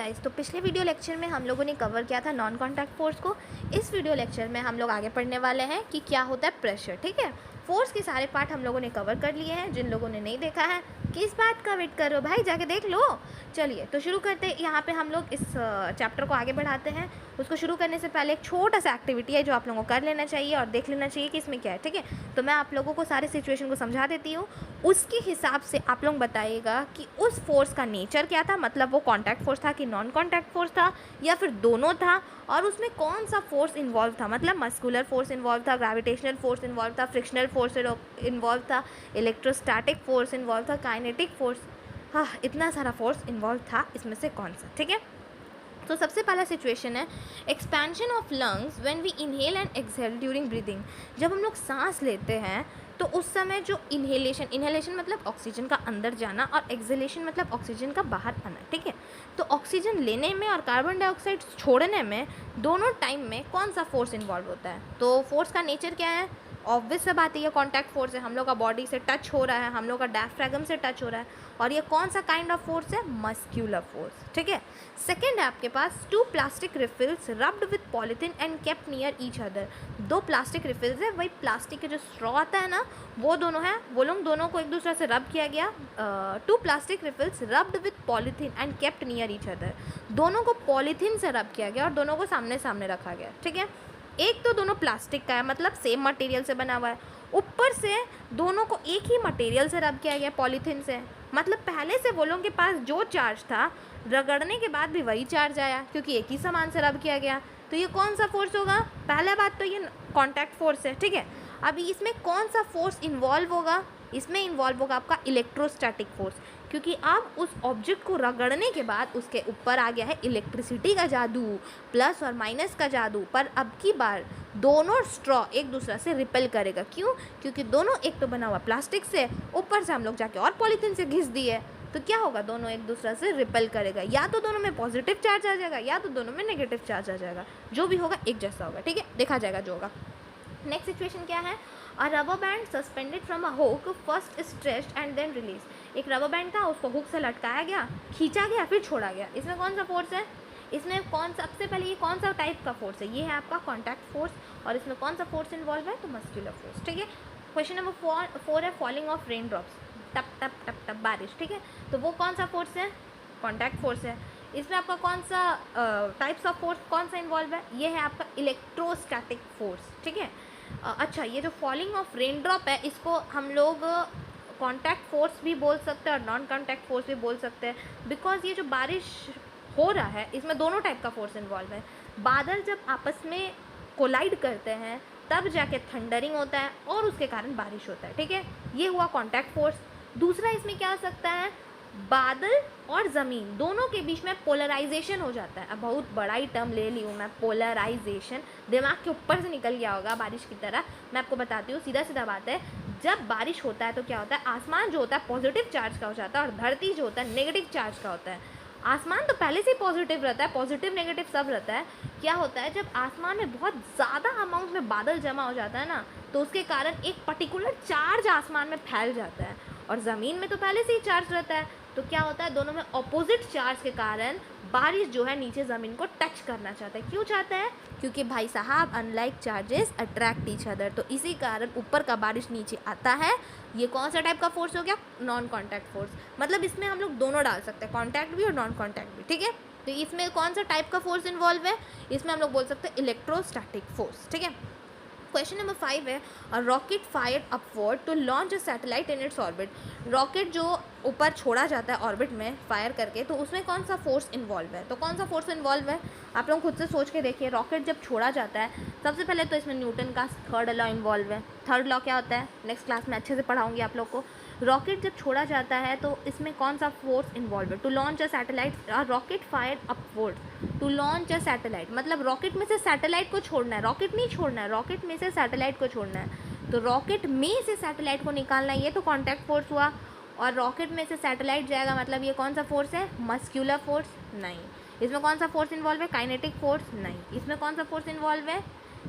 Guys, तो पिछले video lecture में हम लोगों ने कवर किया था नॉन कॉन्टैक्ट फोर्स को। इस वीडियो लेक्चर में हम लोग आगे पढ़ने वाले हैं कि क्या होता है प्रेशर। ठीक है, फोर्स के सारे पार्ट हम लोगों ने कवर कर लिए हैं। जिन लोगों ने नहीं देखा है किस बात का वेट कर रहे हो भाई, जाके देख लो। चलिए तो शुरू करते हैं। यहाँ पे हम लोग इस चैप्टर को आगे बढ़ाते हैं। उसको शुरू करने से पहले एक छोटा सा एक्टिविटी है जो आप लोगों को कर लेना चाहिए और देख लेना चाहिए कि इसमें क्या है। ठीक है, तो मैं आप लोगों को सारे सिचुएशन को समझा देती हूँ, उसके हिसाब से आप लोग बताइएगा कि उस फोर्स का नेचर क्या था, मतलब वो कॉन्टैक्ट फोर्स था कि नॉन कॉन्टैक्ट फोर्स था या फिर दोनों था, और उसमें कौन सा फोर्स इन्वॉल्व था, मतलब मस्कुलर फोर्स इन्वॉल्व था, ग्रेविटेशनल फोर्स इन्वॉल्व था, फ्रिक्शनल फोर्स इन्वॉल्व था, इलेक्ट्रोस्टैटिक फोर्स इन्वॉल्व था, काइनेटिक फोर्स। हाँ, इतना सारा फोर्स इन्वॉल्व था, इसमें से कौन सा। ठीक है, तो सबसे पहला सिचुएशन है expansion of lungs when we inhale and exhale during breathing. जब हम लोग सांस लेते हैं तो उस समय जो इनहेलेशन मतलब ऑक्सीजन का अंदर जाना और एक्सहेलेशन मतलब ऑक्सीजन का बाहर आना। ठीक है, तो ऑक्सीजन लेने में और कार्बन डाइऑक्साइड छोड़ने में दोनों टाइम में कौन सा फोर्स इन्वॉल्व होता है। तो फोर्स का नेचर क्या है, ऑब्वियस सा बात है, ये कॉन्टैक्ट फोर्स है, हम लोग का बॉडी से टच हो रहा है, हम लोग का डायफ्रैगम से टच हो रहा है, और ये कौन सा काइंड ऑफ फोर्स है, मस्क्यूलर फोर्स। ठीक है, सेकेंड है आपके पास two plastic refills rubbed with polythene and kept near each other. दो प्लास्टिक रिफिल्स है, वही प्लास्टिक के जो स्ट्रॉ आता है ना, वो दोनों है, वो लोग दोनों को एक दूसरे से रब किया गया। Two plastic refills rubbed with polythene and kept near each other, दोनों को पॉलीथीन से रब किया गया और दोनों को सामने सामने रखा गया। ठीक है, एक तो दोनों प्लास्टिक का है, मतलब सेम मटेरियल से बना हुआ है, ऊपर से दोनों को एक ही मटेरियल से रब किया गया पॉलीथीन से, मतलब पहले से वो लोगों के पास जो चार्ज था रगड़ने के बाद भी वही चार्ज आया क्योंकि एक ही सामान से रब किया गया। तो ये कौन सा फोर्स होगा, पहला बात तो ये कॉन्टैक्ट फोर्स है। ठीक है, अभी इसमें कौन सा फोर्स इन्वॉल्व होगा, इसमें इन्वॉल्व होगा आपका इलेक्ट्रोस्टैटिक फोर्स, क्योंकि अब उस ऑब्जेक्ट को रगड़ने के बाद उसके ऊपर आ गया है इलेक्ट्रिसिटी का जादू, प्लस और माइनस का जादू। पर अब की बार दोनों स्ट्रॉ एक दूसरे से रिपेल करेगा। क्यों, क्योंकि दोनों एक तो बना हुआ प्लास्टिक से, ऊपर से हम लोग जाके और पॉलीथीन से घिस दिए, तो क्या होगा, दोनों एक दूसरे से रिपेल करेगा। या तो दोनों में पॉजिटिव चार्ज आ जाएगा या तो दोनों में नेगेटिव चार्ज आ जाएगा, जो भी होगा एक जैसा होगा। ठीक है, देखा जाएगा जो होगा। नेक्स्ट सिचुएशन क्या है, a rubber band suspended from a hook first stretched and then release. एक रबर बैंड था, उसको हुक से लटकाया गया, खींचा गया, फिर छोड़ा गया। इसमें कौन सा फोर्स है, इसमें कौन, सबसे पहले ये कौन सा टाइप का फोर्स है, ये है आपका कॉन्टैक्ट फोर्स, और इसमें कौन सा फोर्स इन्वॉल्व है, तो मस्क्यूलर फोर्स। ठीक है, क्वेश्चन नंबर 4 है फॉलिंग ऑफ रेन ड्रॉप्स, टप टप टप टप बारिश। ठीक है, तो वो कौन सा फोर्स है, कॉन्टैक्ट फोर्स है। इसमें आपका कौन सा टाइप्स ऑफ फोर्स कौन सा इन्वॉल्व है, ये है आपका इलेक्ट्रोस्टैटिक फोर्स। ठीक है, अच्छा, ये जो फॉलिंग ऑफ रेन ड्रॉप है इसको हम लोग कॉन्टैक्ट फोर्स भी बोल सकते हैं और नॉन कॉन्टैक्ट फोर्स भी बोल सकते हैं, बिकॉज ये जो बारिश हो रहा है इसमें दोनों टाइप का फोर्स इन्वॉल्व है। बादल जब आपस में कोलाइड करते हैं तब जाके थंडरिंग होता है और उसके कारण बारिश होता है। ठीक है, ये हुआ कॉन्टैक्ट फोर्स। दूसरा इसमें क्या हो सकता है, बादल और ज़मीन दोनों के बीच में पोलराइजेशन हो जाता है। अब बहुत बड़ा ही टर्म ले ली हूँ मैं, पोलराइजेशन, दिमाग के ऊपर से निकल गया होगा बारिश की तरह। मैं आपको बताती हूँ, सीधा सीधा बात है, जब बारिश होता है तो क्या होता है, आसमान जो होता है पॉजिटिव चार्ज का हो जाता है और धरती जो होता है नेगेटिव चार्ज का होता है। आसमान तो पहले से ही पॉजिटिव रहता है, पॉजिटिव नेगेटिव सब रहता है। क्या होता है, जब आसमान में बहुत ज़्यादा अमाउंट में बादल जमा हो जाता है ना, तो उसके कारण एक पर्टिकुलर चार्ज आसमान में फैल जाता है, और ज़मीन में तो पहले से ही चार्ज रहता है। तो क्या होता है, दोनों में ऑपोजिट चार्ज के कारण बारिश जो है नीचे ज़मीन को टच करना चाहता है। क्यों चाहता है, क्योंकि भाई साहब unlike charges attract each other, तो इसी कारण ऊपर का बारिश नीचे आता है। ये कौन सा टाइप का फोर्स हो गया, नॉन कॉन्टैक्ट फोर्स। मतलब इसमें हम लोग दोनों डाल सकते हैं, कॉन्टैक्ट भी और नॉन कॉन्टैक्ट भी। ठीक है, तो इसमें कौन सा टाइप का फोर्स इन्वॉल्व है, इसमें हम लोग बोल सकते हैं इलेक्ट्रोस्टैटिक फोर्स। ठीक है, क्वेश्चन नंबर 5 है, a rocket fired upward to launch a satellite in its orbit. Rocket जो ऊपर छोड़ा जाता है ऑर्बिट में फायर करके, तो उसमें कौन सा फोर्स इन्वॉल्व है, तो कौन सा फोर्स इन्वॉल्व है, आप लोग खुद से सोच के देखिए। रॉकेट जब छोड़ा जाता है, सबसे पहले तो इसमें न्यूटन का थर्ड लॉ इन्वॉल्व है। थर्ड लॉ क्या होता है, नेक्स्ट क्लास में अच्छे से पढ़ाऊंगी आप लोग को। रॉकेट जब छोड़ा जाता है तो इसमें कौन सा फोर्स इन्वॉल्व है, to launch a satellite, rocket fired upward to launch a satellite, मतलब रॉकेट में से सैटेलाइट को छोड़ना है, रॉकेट नहीं छोड़ना है, रॉकेट में से सैटेलाइट को छोड़ना है। तो रॉकेट में से सैटेलाइट को निकालना, ये तो कॉन्टैक्ट फोर्स हुआ, और रॉकेट में से सैटेलाइट जाएगा, मतलब ये कौन सा फोर्स है, मस्क्यूलर फोर्स नहीं। इसमें कौन सा फोर्स इन्वॉल्व है, काइनेटिक फोर्स नहीं। इसमें कौन सा फोर्स इन्वॉल्व है,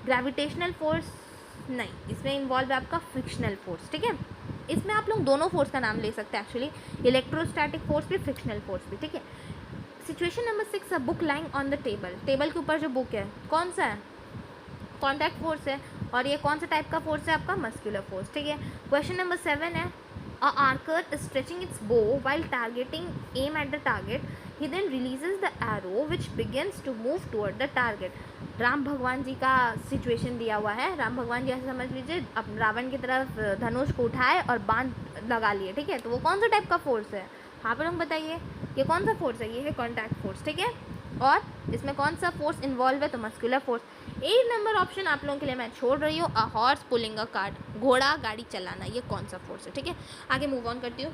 ग्रेविटेशनल फोर्स नहीं। इसमें इन्वॉल्व है आपका फ्रिक्शनल फोर्स। ठीक है, इसमें आप लोग दोनों फोर्स का नाम ले सकते हैं एक्चुअली, इलेक्ट्रोस्टैटिक फोर्स भी, फ्रिक्शनल फोर्स भी। ठीक है, सिचुएशन नंबर 6 है book lying on the table. Table के ऊपर जो बुक है कौन सा है, कॉन्टैक्ट फोर्स है, और ये कौन सा टाइप का फोर्स है आपका, मस्कुलर फोर्स, ठीक है। क्वेश्चन नंबर 7 है अ आर्कर स्ट्रेचिंग इट्स बो while targeting aim at the target, he then releases the arrow which begins to move toward the target। Ram भगवान जी का सिचुएशन दिया हुआ है। राम भगवान जी ऐसे समझ लीजिए अब रावण की तरफ धनुष को उठाए और बाण लगा लिए, ठीक है। तो वो कौन सा टाइप का फोर्स है, आप लोग बताइए, ये कौन सा फोर्स है, ये है कॉन्टैक्ट फोर्स, ठीक है। और इसमें कौन सा फोर्स इन्वॉल्व है, तो मस्कुलर फोर्स। 8 नंबर ऑप्शन आप लोगों के लिए मैं छोड़ रही हूँ, a horse pulling a cart, घोड़ा गाड़ी चलाना, ये कौन सा फोर्स है, ठीक है। आगे मूव ऑन करती हूँ।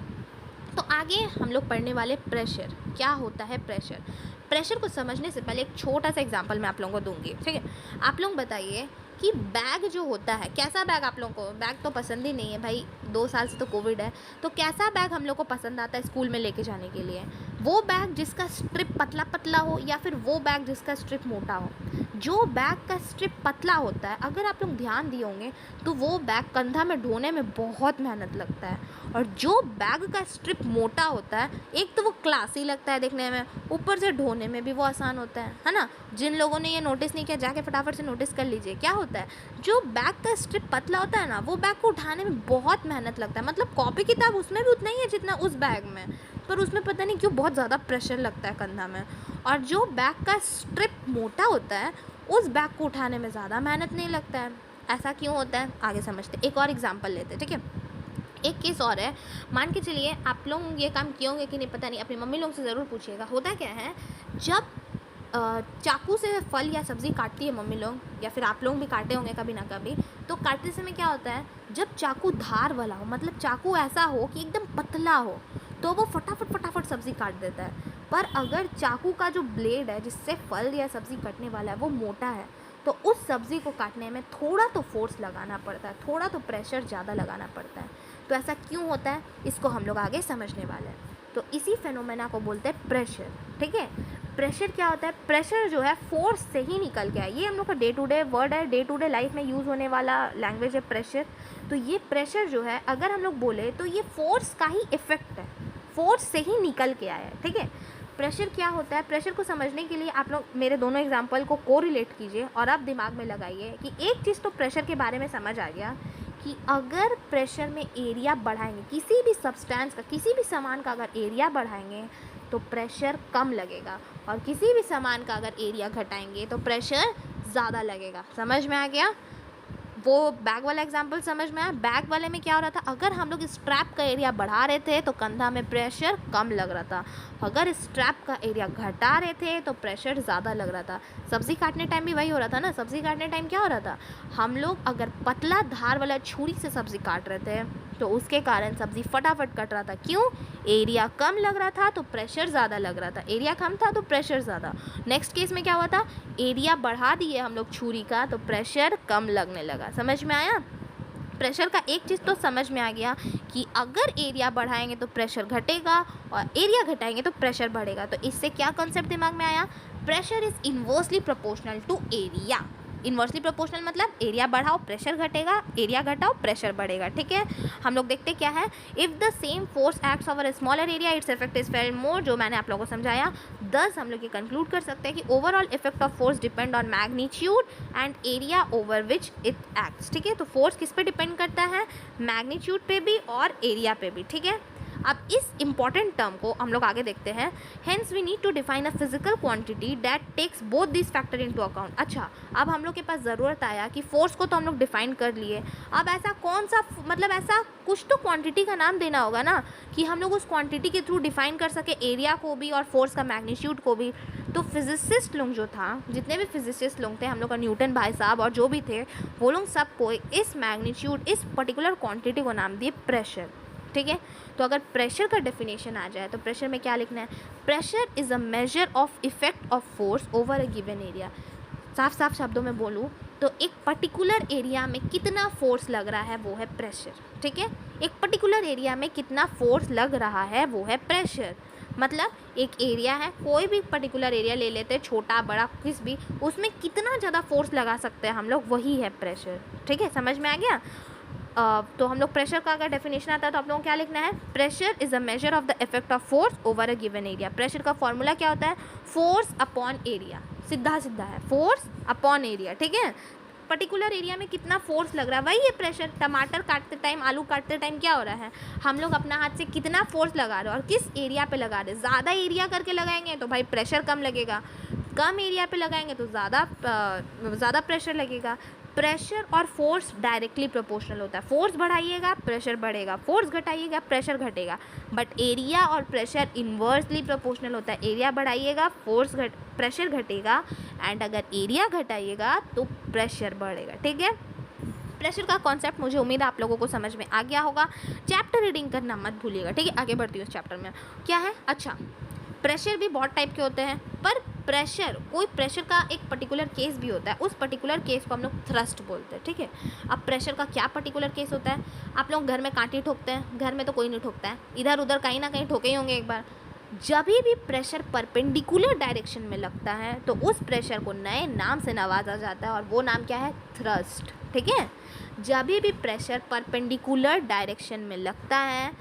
तो आगे हम लोग पढ़ने वाले प्रेशर, क्या होता है प्रेशर। प्रेशर को समझने से पहले एक छोटा सा एग्जांपल मैं आप लोगों को दूंगी, ठीक है। आप लोग बताइए कि बैग जो होता है, कैसा बैग आप लोगों को, बैग तो पसंद ही नहीं है भाई, 2 साल से तो कोविड है, तो कैसा बैग हम लोग को पसंद आता है स्कूल में लेके जाने के लिए, वो बैग जिसका स्ट्रिप पतला पतला हो या फिर वो बैग जिसका स्ट्रिप मोटा हो। जो बैग का स्ट्रिप पतला होता है, अगर आप लोग ध्यान दिए होंगे तो वो बैग कंधा में ढोने में बहुत मेहनत लगता है, और जो बैग का स्ट्रिप मोटा होता है, एक तो वो क्लासी लगता है देखने में, ऊपर से ढोने में भी वो आसान होता है ना। जिन लोगों ने ये नोटिस नहीं किया जाके फटाफट से नोटिस कर लीजिए, क्या होता है, जो बैग का स्ट्रिप पतला होता है ना, वो बैग को उठाने में बहुत मेहनत लगता है। मतलब कॉपी किताब उसमें भी उतना ही है जितना उस बैग में, पर उसमें पता नहीं क्यों बहुत ज़्यादा प्रेशर लगता है कंधा में। और जो बैग का स्ट्रिप मोटा होता है, उस बैग को उठाने में ज़्यादा मेहनत नहीं लगता है। ऐसा क्यों होता है, आगे समझते। एक और एग्जांपल लेते हैं, ठीक है। एक केस और है, मान के चलिए आप लोग ये काम किए होंगे कि नहीं पता नहीं, अपनी मम्मी लोग से ज़रूर पूछिएगा। होता क्या है, जब चाकू से फल या सब्ज़ी काटती है मम्मी लोग, या फिर आप लोग भी काटे होंगे कभी ना कभी, तो काटते समय क्या होता है, जब चाकू धार वाला हो, मतलब चाकू ऐसा हो कि एकदम पतला हो, तो वो फटाफट फटाफट सब्ज़ी काट देता है। पर अगर चाकू का जो ब्लेड है जिससे फल या सब्ज़ी कटने वाला है वो मोटा है, तो उस सब्ज़ी को काटने में थोड़ा तो फोर्स लगाना पड़ता है, थोड़ा तो प्रेशर ज़्यादा लगाना पड़ता है। तो ऐसा क्यों होता है, इसको हम लोग आगे समझने वाले हैं। तो इसी फेनोमेना को बोलते हैं प्रेशर, ठीक है। प्रेशर क्या होता है, प्रेशर जो है फोर्स से ही निकल के है। ये हम लोग का डे टू डे वर्ड है, डे टू डे लाइफ में यूज़ होने वाला लैंग्वेज है प्रेशर। तो ये प्रेशर जो है, अगर हम लोग बोले तो ये फोर्स का ही इफेक्ट है, फोर्स से ही निकल के आया है, ठीक है। प्रेशर क्या होता है, प्रेशर को समझने के लिए आप लोग मेरे दोनों एग्जाम्पल को कोरिलेट कीजिए और आप दिमाग में लगाइए कि एक चीज़ तो प्रेशर के बारे में समझ आ गया कि अगर प्रेशर में एरिया बढ़ाएंगे, किसी भी सब्सटेंस का, किसी भी सामान का अगर एरिया बढ़ाएंगे तो प्रेशर कम लगेगा, और किसी भी सामान का अगर एरिया घटाएंगे तो प्रेशर ज़्यादा लगेगा। समझ में आ गया। वो बैग वाला एग्जाम्पल समझ में आया। बैग वाले में क्या हो रहा था, अगर हम लोग स्ट्रैप का एरिया बढ़ा रहे थे तो कंधा में प्रेशर कम लग रहा था, अगर स्ट्रैप का एरिया घटा रहे थे तो प्रेशर ज़्यादा लग रहा था। सब्ज़ी काटने टाइम भी वही हो रहा था ना। सब्ज़ी काटने टाइम क्या हो रहा था, हम लोग अगर पतला धार वाला छुरी से सब्ज़ी काट रहे थे तो उसके कारण सब्ज़ी फटाफट कट रहा था। क्यों, एरिया कम लग रहा था तो प्रेशर ज़्यादा लग रहा था, एरिया कम था तो प्रेशर ज़्यादा। नेक्स्ट केस में क्या हुआ था, एरिया बढ़ा दिए हम लोग छुरी का तो प्रेशर कम लगने लगा। समझ में आया। प्रेशर का एक चीज़ तो समझ में आ गया कि अगर एरिया बढ़ाएंगे तो प्रेशर घटेगा और एरिया घटाएंगे तो प्रेशर बढ़ेगा। तो इससे क्या कॉन्सेप्ट दिमाग में आया, pressure is inversely proportional to area. Inversely proportional मतलब एरिया बढ़ाओ प्रेशर घटेगा, एरिया घटाओ प्रेशर बढ़ेगा, ठीक है। हम लोग देखते क्या है, if the same force acts over a smaller area its effect is felt more, जो मैंने आप लोगों को समझाया। दस हम लोग ये कंक्लूड कर सकते हैं कि overall effect of force depend on magnitude and area over which it acts, ठीक है। तो फोर्स किस पे डिपेंड करता है, मैग्नीट्यूड पे भी और एरिया पे भी, ठीक है। अब इस इंपॉर्टेंट टर्म को हम लोग आगे देखते हैं। Hence we need to define a physical quantity that takes both this factor into account. अच्छा, अब हम लोग के पास ज़रूरत आया कि फोर्स को तो हम लोग डिफाइन कर लिए, अब ऐसा कौन सा, मतलब ऐसा कुछ तो क्वांटिटी का नाम देना होगा ना कि हम लोग उस क्वांटिटी के थ्रू डिफाइन कर सके एरिया को भी और फोर्स का मैग्नीट्यूड को भी। तो फिजिसिस्ट लोग जो था, जितने भी फिजिसिस्ट लोग थे हम लोग का, न्यूटन भाई साहब और जो भी थे, वो लोग सबको इस मैग्नीट्यूड, इस पर्टिकुलर क्वांटिटी को नाम दिए प्रेशर, ठीक है। तो अगर प्रेशर का डेफिनेशन आ जाए तो प्रेशर में क्या लिखना है, pressure is a measure of effect of force over a given area. साफ साफ शब्दों में बोलूँ तो एक पर्टिकुलर एरिया में कितना फोर्स लग रहा है वो है प्रेशर, ठीक है। एक पर्टिकुलर एरिया में कितना फोर्स लग रहा है वो है प्रेशर। मतलब एक एरिया है, कोई भी पर्टिकुलर एरिया ले लेते हैं, छोटा बड़ा किस भी, उसमें कितना ज़्यादा फोर्स लगा सकते हैं हम लोग, वही है प्रेशर, ठीक है। समझ में आ गया। तो हम लोग प्रेशर का अगर डेफिनेशन आता है तो आप लोगों को क्या लिखना है, pressure is a measure of the effect of force over a given area. Pressure का फॉर्मूला क्या होता है, फोर्स अपॉन एरिया, सीधा सीधा है, फोर्स अपॉन एरिया, ठीक है। पर्टिकुलर एरिया में कितना फोर्स लग रहा है, वही है प्रेशर। टमाटर काटते टाइम, आलू काटते टाइम क्या हो रहा है, हम लोग अपना हाथ से कितना फोर्स लगा रहे हैं और किस एरिया पे लगा रहे हैं। ज़्यादा एरिया करके लगाएंगे तो भाई प्रेशर कम लगेगा, कम एरिया पे लगाएंगे तो ज़्यादा प्रेशर लगेगा। प्रेशर और फोर्स डायरेक्टली प्रोपोर्शनल होता है, फोर्स बढ़ाइएगा प्रेशर बढ़ेगा, फोर्स घटाइएगा प्रेशर घटेगा। बट एरिया और प्रेशर इन्वर्सली प्रोपोर्शनल होता है, एरिया बढ़ाइएगा प्रेशर घटेगा, एंड अगर एरिया घटाइएगा तो प्रेशर बढ़ेगा, ठीक है। प्रेशर का कॉन्सेप्ट मुझे उम्मीद है आप लोगों को समझ में आ गया होगा। चैप्टर रीडिंग करना मत भूलिएगा, ठीक है। आगे बढ़ती हूँ उस चैप्टर में क्या है। अच्छा, प्रेशर भी बहुत टाइप के होते हैं, पर कोई प्रेशर का एक पर्टिकुलर केस भी होता है, उस पर्टिकुलर केस को हम लोग थ्रस्ट बोलते हैं, ठीक है। अब प्रेशर का क्या पर्टिकुलर केस होता है, आप लोग घर में कांटे ठोकते हैं, घर में तो कोई नहीं ठोकता है, इधर उधर कहीं ना कहीं ठोके ही होंगे एक बार। जब भी प्रेशर परपेंडिकुलर डायरेक्शन में लगता है तो उस प्रेशर को नए नाम से नवाजा जाता है और वो नाम क्या है, थ्रस्ट, ठीक है। जब भी प्रेशर परपेंडिकुलर डायरेक्शन में लगता है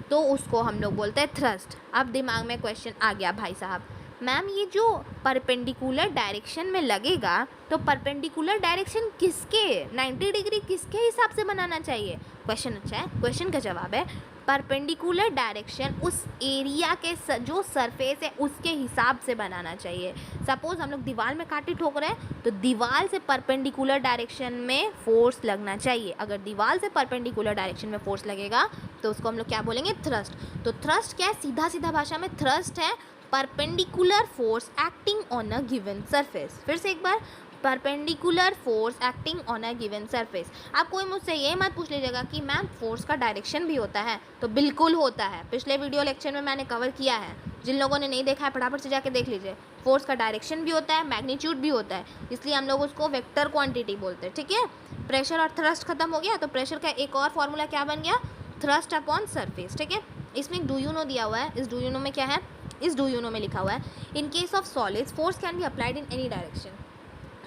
तो उसको हम लोग बोलते हैं थ्रस्ट। अब दिमाग में क्वेश्चन आ गया भाई साहब, मैम ये जो परपेंडिकुलर डायरेक्शन में लगेगा तो परपेंडिकुलर डायरेक्शन किसके, 90 डिग्री किसके हिसाब से बनाना चाहिए। क्वेश्चन अच्छा है, क्वेश्चन का जवाब है परपेंडिकुलर डायरेक्शन उस एरिया के जो सरफेस है उसके हिसाब से बनाना चाहिए। सपोज हम लोग दीवार में कांटे ठोक रहे हैं तो दीवार से परपेंडिकुलर डायरेक्शन में फोर्स लगना चाहिए। अगर दीवार से परपेंडिकुलर डायरेक्शन में फोर्स लगेगा तो उसको हम लोग क्या बोलेंगे, थ्रस्ट। तो थ्रस्ट क्या है, सीधा सीधा भाषा में थ्रस्ट है perpendicular force acting on a given surface. फिर से एक बार, perpendicular force acting on a given surface. आप कोई मुझसे ये मत पूछ लीजिएगा कि मैम फोर्स का डायरेक्शन भी होता है, तो बिल्कुल होता है। पिछले वीडियो लेक्चर में मैंने कवर किया है, जिन लोगों ने नहीं देखा है फटाफट से जाके देख लीजिए। फोर्स का डायरेक्शन भी होता है, मैग्नीट्यूड भी होता है, इसलिए हम लोग उसको वेक्टर क्वांटिटी बोलते हैं, ठीक है। प्रेशर और थ्रस्ट खत्म हो गया, तो प्रेशर का एक और फॉर्मूला क्या बन गया, थ्रस्ट अपॉन सरफेस, ठीक है। इसमें डू यू नो दिया हुआ है, इस डू यू नो में क्या है, इस डू यू नो में लिखा हुआ है in case of solids force can be applied in any direction.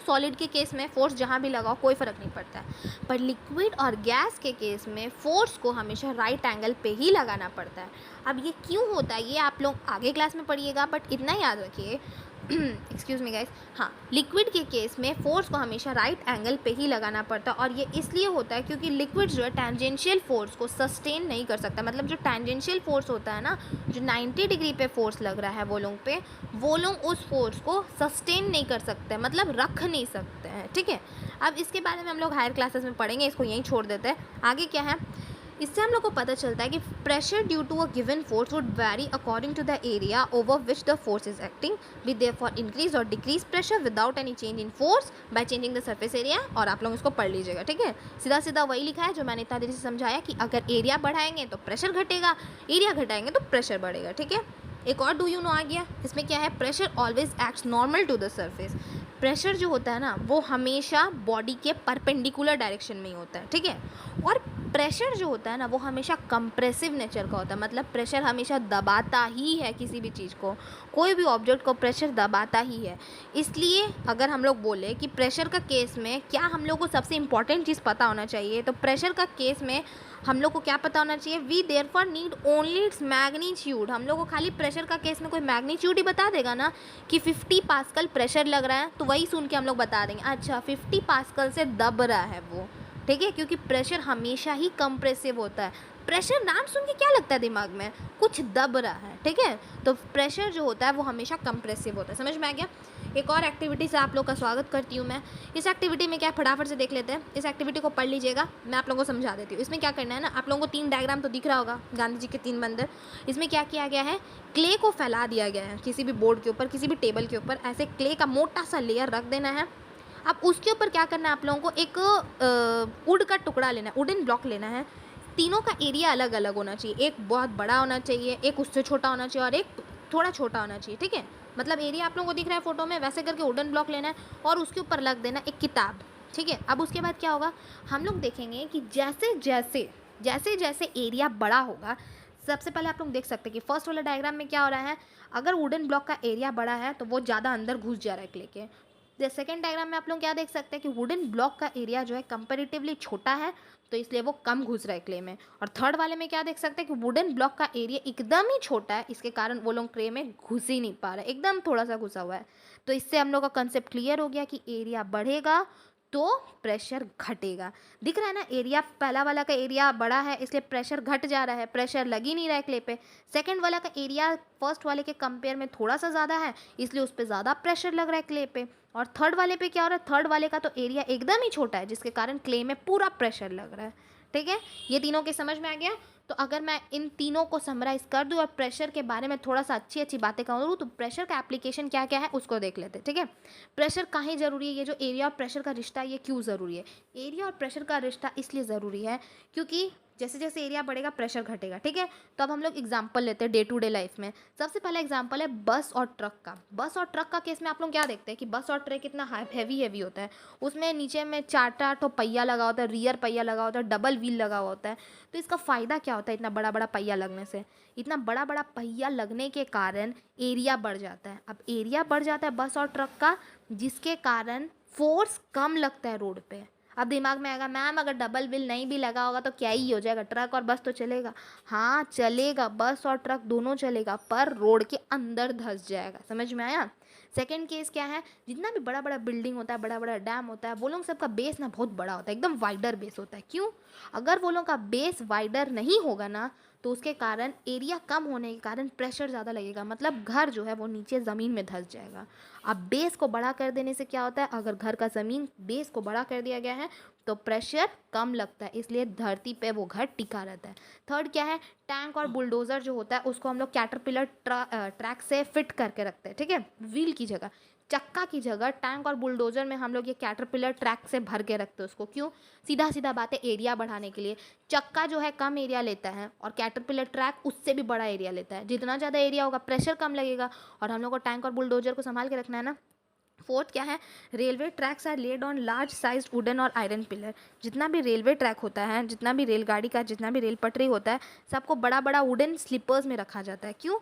Solid के केस में फोर्स जहाँ भी लगाओ कोई फ़र्क नहीं पड़ता है, पर लिक्विड और गैस के केस में फोर्स को हमेशा राइट एंगल पे ही लगाना पड़ता है। अब ये क्यों होता है ये आप लोग आगे क्लास में पढ़िएगा, बट इतना याद रखिए एक्सक्यूज़ मी गाइस, हाँ, लिक्विड के केस में फोर्स को हमेशा राइट एंगल पे ही लगाना पड़ता है, और ये इसलिए होता है क्योंकि लिक्विड जो है टेंजेंशियल फोर्स को सस्टेन नहीं कर सकता। मतलब जो टेंजेंशियल फोर्स होता है ना, जो 90 डिग्री पे फोर्स लग रहा है वो लोग उस फोर्स को सस्टेन नहीं कर सकते, मतलब रख नहीं सकते हैं, ठीक है। अब इसके बारे में हम लोग हायर क्लासेस में पढ़ेंगे, इसको यहीं छोड़ देते हैं। आगे क्या है, इससे हम लोग को पता चलता है कि pressure due to a given force would vary according to the area over which the force is acting, we therefore increase or decrease pressure without any change in force by changing the surface area. और आप लोग इसको पढ़ लीजिएगा, ठीक है। सीधा सीधा वही लिखा है जो मैंने इतना देर से समझाया कि अगर एरिया बढ़ाएंगे तो प्रेशर घटेगा, एरिया घटाएंगे तो प्रेशर बढ़ेगा, ठीक है। एक और डू यू नो आ गया, इसमें क्या है, pressure always acts normal to the surface. Pressure जो होता है ना वो हमेशा बॉडी के परपेंडिकुलर डायरेक्शन में ही होता है, ठीक है। और प्रेशर जो होता है ना वो हमेशा कंप्रेसिव नेचर का होता है, मतलब प्रेशर हमेशा दबाता ही है किसी भी चीज़ को, कोई भी ऑब्जेक्ट को प्रेशर दबाता ही है। इसलिए अगर हम लोग बोले कि प्रेशर का केस में क्या हम लोग को सबसे इम्पॉर्टेंट चीज़ पता होना चाहिए, तो प्रेशर का केस में हम लोग को क्या पता होना चाहिए, we therefore need only its magnitude. हम लोग को खाली प्रेशर का केस में कोई मैग्नीट्यूड ही बता देगा ना कि 50 पास्कल प्रेशर लग रहा है, तो वही सुन के हम लोग बता देंगे अच्छा 50 पास्कल से दब रहा है वो, ठीक है। क्योंकि प्रेशर हमेशा ही कंप्रेसिव होता है। प्रेशर नाम सुन के क्या लगता है दिमाग में, कुछ दब रहा है, ठीक है। तो प्रेशर जो होता है वो हमेशा कंप्रेसिव होता है, समझ में आ गया। एक और एक्टिविटी से आप लोग का स्वागत करती हूँ मैं। इस एक्टिविटी में क्या है फटाफट से देख लेते हैं, इस एक्टिविटी को पढ़ लीजिएगा, मैं आप लोगों को समझा देती हूँ। इसमें क्या करना है ना, आप लोगों को 3 डायग्राम तो दिख रहा होगा, गांधी जी के 3 मंदिर। इसमें क्या किया गया है, क्ले को फैला दिया गया है किसी भी बोर्ड के ऊपर, किसी भी टेबल के ऊपर, ऐसे क्ले का मोटा सा लेयर रख देना है। अब उसके ऊपर क्या करना है, आप लोगों को एक वुड का टुकड़ा लेना है, वुडन ब्लॉक लेना है। तीनों का एरिया अलग अलग होना चाहिए, एक बहुत बड़ा होना चाहिए, एक उससे छोटा होना चाहिए और एक थोड़ा छोटा होना चाहिए, ठीक है। मतलब एरिया आप लोगों को दिख रहा है फोटो में, वैसे करके वुडन ब्लॉक लेना है और उसके ऊपर रख देना एक किताब, ठीक है। अब उसके बाद क्या होगा, हम लोग देखेंगे कि जैसे जैसे एरिया बड़ा होगा, सबसे पहले आप लोग देख सकते हैं कि फर्स्ट वाला डायग्राम में क्या हो रहा है, अगर वुडन ब्लॉक का एरिया बड़ा है तो वो ज़्यादा अंदर घुस जा रहा है क्ले के, सेकेंड डायग्राम में आप लोग क्या देख सकते हैं कि वुडन ब्लॉक का एरिया जो है कंपेरेटिवली छोटा है, तो इसलिए वो कम घुस रहा है क्ले में। और थर्ड वाले में क्या देख सकते हैं कि वुडन ब्लॉक का एरिया एकदम ही छोटा है, इसके कारण वो लोग क्ले में घुस ही नहीं पा रहे, एकदम थोड़ा सा घुसा हुआ है। तो इससे हम लोग का कंसेप्ट क्लियर हो गया कि एरिया बढ़ेगा तो प्रेशर घटेगा। दिख रहा है ना, एरिया पहला वाला का एरिया बड़ा है इसलिए प्रेशर घट जा रहा है, प्रेशर लग ही नहीं रहा है क्ले पे। सेकंड वाला का एरिया फर्स्ट वाले के कंपेयर में थोड़ा सा ज़्यादा है, इसलिए उस पर ज़्यादा प्रेशर लग रहा है क्ले पे। और थर्ड वाले पे क्या हो रहा है, थर्ड वाले का तो एरिया एकदम ही छोटा है, जिसके कारण क्ले में पूरा प्रेशर लग रहा है। ठीक है, ये तीनों के समझ में आ गया। तो अगर मैं इन तीनों को समराइज़ कर दूं और प्रेशर के बारे में थोड़ा सा अच्छी अच्छी बातें करूँ, तो प्रेशर का एप्लीकेशन क्या क्या है उसको देख लेते हैं। ठीक है, प्रेशर काहे ज़रूरी है, ये जो एरिया और प्रेशर का रिश्ता है ये क्यों ज़रूरी है। एरिया और प्रेशर का रिश्ता इसलिए ज़रूरी है क्योंकि जैसे जैसे एरिया बढ़ेगा प्रेशर घटेगा। ठीक है, तो अब हम लोग एग्जांपल लेते हैं डे टू डे लाइफ में। सबसे पहला एग्जांपल है बस और ट्रक का। बस और ट्रक का केस में आप लोग क्या देखते हैं कि बस और ट्रक कितना हैवी होता है, उसमें नीचे में 4 पहिया लगा होता है, रियर पहिया लगा होता है, डबल व्हील लगा होता है। तो इसका फ़ायदा क्या होता है इतना बड़ा बड़ा पहिया लगने से, इतना बड़ा बड़ा पहिया लगने के कारण एरिया बढ़ जाता है। अब एरिया बढ़ जाता है बस और ट्रक का, जिसके कारण फोर्स कम लगता है रोड पे। अब दिमाग में आएगा मैम अगर डबल व्हील नहीं भी लगा होगा तो क्या ही हो जाएगा, ट्रक और बस तो चलेगा। हाँ चलेगा, बस और ट्रक दोनों चलेगा, पर रोड के अंदर धंस जाएगा। समझ में आया। सेकंड केस क्या है, जितना भी बड़ा बड़ा बिल्डिंग होता है, बड़ा बड़ा डैम होता है, वो लोग सबका बेस ना बहुत बड़ा होता है, एकदम वाइडर बेस होता है। क्यों, अगर वो लोग का बेस वाइडर नहीं होगा ना तो उसके कारण एरिया कम होने के कारण प्रेशर ज़्यादा लगेगा, मतलब घर जो है वो नीचे ज़मीन में धंस जाएगा। अब बेस को बड़ा कर देने से क्या होता है, अगर घर का ज़मीन बेस को बड़ा कर दिया गया है तो प्रेशर कम लगता है, इसलिए धरती पे वो घर टिका रहता है। थर्ड क्या है, टैंक और बुलडोज़र जो होता है उसको हम लोग कैटरपिलर ट्रैक से फिट करके रखते हैं। ठीक है, व्हील की जगह, चक्का की जगह टैंक और बुलडोज़र में हम लोग ये कैटरपिलर ट्रैक से भर के रखते हैं उसको। क्यों, सीधा सीधा बात है, एरिया बढ़ाने के लिए। चक्का जो है कम एरिया लेता है और कैटरपिलर ट्रैक उससे भी बड़ा एरिया लेता है। जितना ज़्यादा एरिया होगा प्रेशर कम लगेगा, और हम लोग को टैंक और बुलडोज़र को संभाल के रखना है ना। फोर्थ क्या है, railway tracks are laid on large size wooden और आयरन पिलर। जितना भी रेलवे ट्रैक होता है, जितना भी रेलगाड़ी का जितना भी रेल पटरी होता है, सबको बड़ा बड़ा वुडन स्लीपर्स में रखा जाता है। क्यों,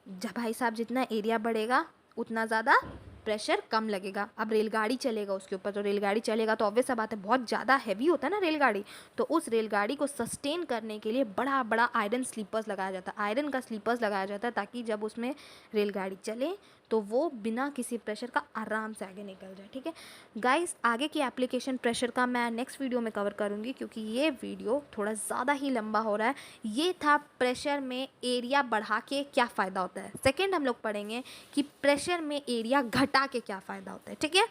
जब भाई साहब जितना एरिया बढ़ेगा उतना ज़्यादा प्रेशर कम लगेगा। अब रेलगाड़ी चलेगा उसके ऊपर, तो रेलगाड़ी चलेगा तो ऑब्वियस सा बात है बहुत ज़्यादा हैवी होता है ना रेलगाड़ी, तो उस रेलगाड़ी को सस्टेन करने के लिए बड़ा बड़ा आयरन स्लीपर्स लगाया जाता है, आयरन का स्लीपर्स लगाया जाता है, ताकि जब उसमें रेलगाड़ी चले तो वो बिना किसी प्रेशर का आराम से आगे निकल जाए। ठीक है गाइस, आगे की एप्लीकेशन प्रेशर का मैं नेक्स्ट वीडियो में कवर करूँगी, क्योंकि ये वीडियो थोड़ा ज़्यादा ही लंबा हो रहा है। ये था प्रेशर में एरिया बढ़ा के क्या फ़ायदा होता है। सेकेंड हम लोग पढ़ेंगे कि प्रेशर में एरिया घटा के क्या फ़ायदा होता है। ठीक है,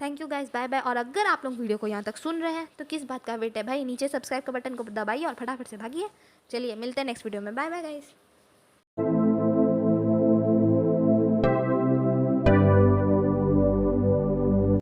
thank you guys, bye bye. और अगर आप लोग वीडियो को यहाँ तक सुन रहे हैं तो किस बात का वेट है भाई, नीचे सब्सक्राइब का बटन को दबाइए और फटाफट से भागिए। चलिए मिलते हैं नेक्स्ट वीडियो में, बाय बाय गाइस।